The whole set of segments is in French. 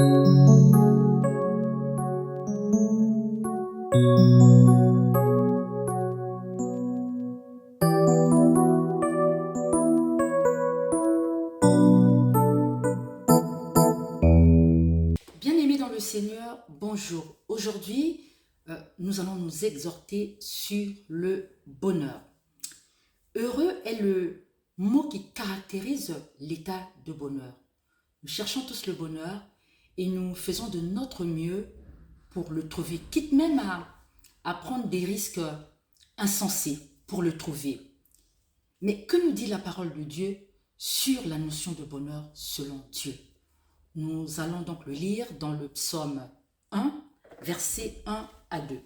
Bien-aimés dans le Seigneur, bonjour. Aujourd'hui, nous allons nous exhorter sur le bonheur. Heureux est le mot qui caractérise l'état de bonheur. Nous cherchons tous le bonheur et nous faisons de notre mieux pour le trouver, quitte même à prendre des risques insensés pour le trouver. Mais que nous dit la parole de Dieu sur la notion de bonheur selon Dieu? Nous allons donc le lire dans le psaume 1, versets 1 à 2.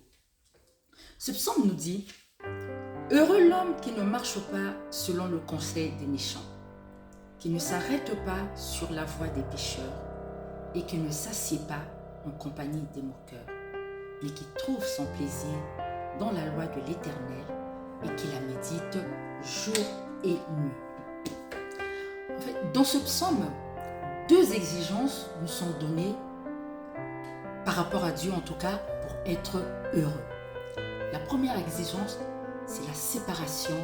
Ce psaume nous dit « Heureux l'homme qui ne marche pas selon le conseil des méchants, qui ne s'arrête pas sur la voie des pécheurs et qui ne s'assied pas en compagnie des moqueurs, mais qui trouve son plaisir dans la loi de l'Éternel et qui la médite jour et nuit. » En fait, dans ce psaume, deux exigences nous sont données par rapport à Dieu, en tout cas, pour être heureux. La première exigence, c'est la séparation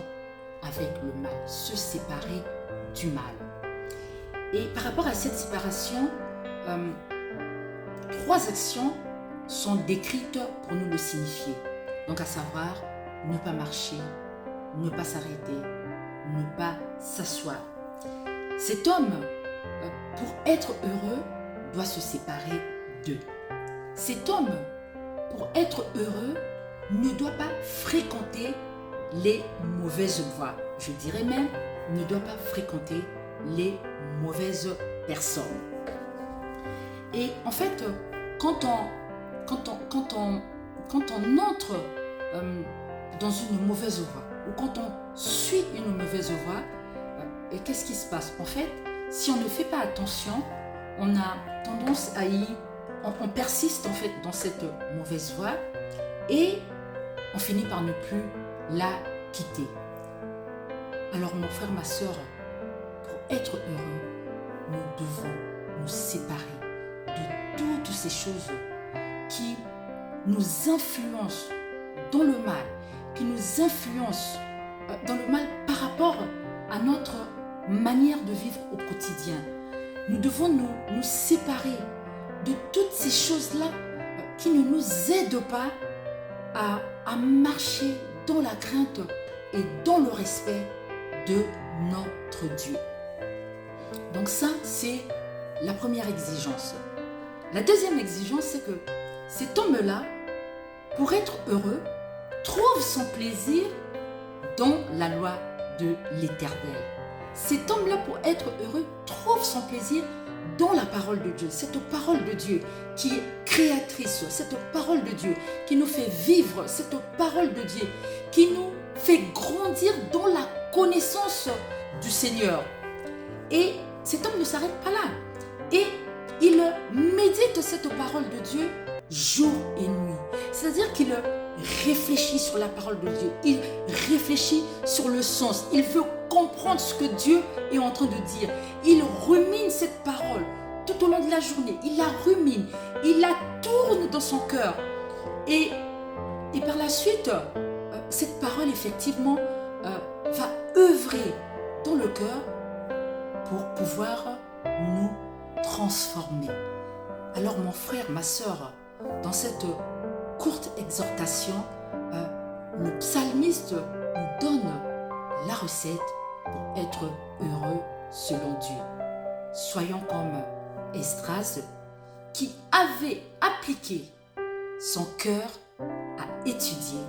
avec le mal, se séparer du mal. Et par rapport à cette séparation, trois actions sont décrites pour nous le signifier. Donc à savoir, ne pas marcher, ne pas s'arrêter, ne pas s'asseoir. Cet homme, pour être heureux, doit se séparer d'eux. Cet homme, pour être heureux, ne doit pas fréquenter les mauvaises voies. Je dirais même, ne doit pas fréquenter les mauvaises personnes. Et en fait, quand on entre dans une mauvaise voie, ou quand on suit une mauvaise voie, qu'est-ce qui se passe? En fait, si on ne fait pas attention, on a tendance on persiste en fait dans cette mauvaise voie et on finit par ne plus la quitter. Alors mon frère, ma soeur, pour être heureux, nous devons nous séparer de toutes ces choses qui nous influencent dans le mal, qui nous influencent dans le mal par rapport à notre manière de vivre au quotidien. Nous devons nous séparer de toutes ces choses-là qui ne nous aident pas à marcher dans la crainte et dans le respect de notre Dieu. Donc ça, c'est la première exigence. La deuxième exigence, c'est que cet homme-là, pour être heureux, trouve son plaisir dans la loi de l'Éternel. Cet homme-là, pour être heureux, trouve son plaisir dans la parole de Dieu. Cette parole de Dieu qui est créatrice, cette parole de Dieu qui nous fait vivre, cette parole de Dieu qui nous fait grandir dans la connaissance du Seigneur. Et cet homme ne s'arrête pas là. Et il médite cette parole de Dieu jour et nuit. C'est-à-dire qu'il réfléchit sur la parole de Dieu. Il réfléchit sur le sens. Il veut comprendre ce que Dieu est en train de dire. Il rumine cette parole tout au long de la journée. Il la rumine. Il la tourne dans son cœur. Et par la suite, cette parole, effectivement, va œuvrer dans le cœur pour pouvoir nous transformer. Alors, mon frère, ma soeur, dans cette courte exhortation, le psalmiste nous donne la recette pour être heureux selon Dieu. Soyons comme Esdras qui avait appliqué son cœur à étudier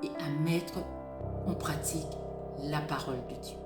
et à mettre en pratique la parole de Dieu.